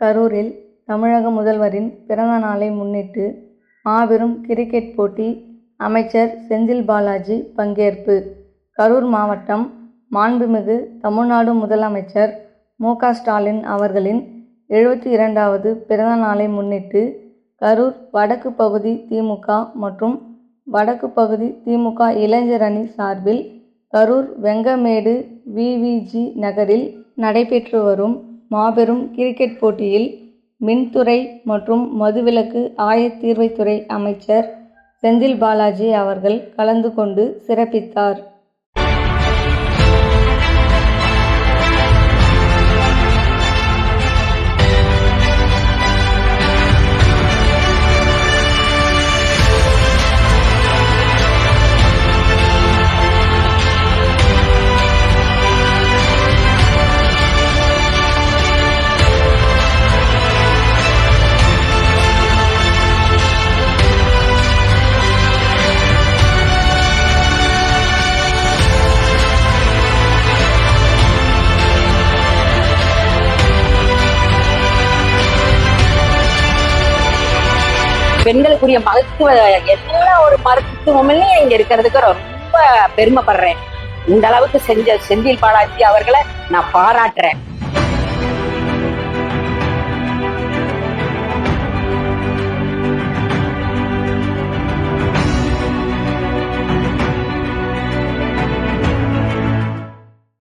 கரூரில் தமிழக முதல்வரின் பிறந்த நாளை முன்னிட்டு மாபெரும் கிரிக்கெட் போட்டி. அமைச்சர் செந்தில் பாலாஜி பங்கேற்பு. கரூர் மாவட்டம் மாண்புமிகு தமிழ்நாடு முதலமைச்சர் மு.க. ஸ்டாலின் அவர்களின் 72வது பிறந்த நாளை முன்னிட்டு கரூர் வடக்கு பகுதி திமுக மற்றும் வடக்கு பகுதி திமுக இளைஞர் அணி சார்பில் கரூர் வெங்கமேடு வி.வி.ஜி. நகரில் நடைபெற்று வரும் மாபெரும் கிரிக்கெட் போட்டியில் மின்துறை மற்றும் மதுவிலக்கு ஆயத்தீர்வைத்துறை அமைச்சர் செந்தில் பாலாஜி அவர்கள் கலந்து கொண்டு சிறப்பித்தார். பெண்களுக்குரிய மருத்துவ எல்லா ஒரு மருத்துவமும் இங்க இருக்கிறதுக்கு ரொம்ப பெருமைப்படுறேன். இந்த அளவுக்கு செஞ்ச செந்தில் பாலாஜி அவர்களை நான் பாராட்டுறேன்.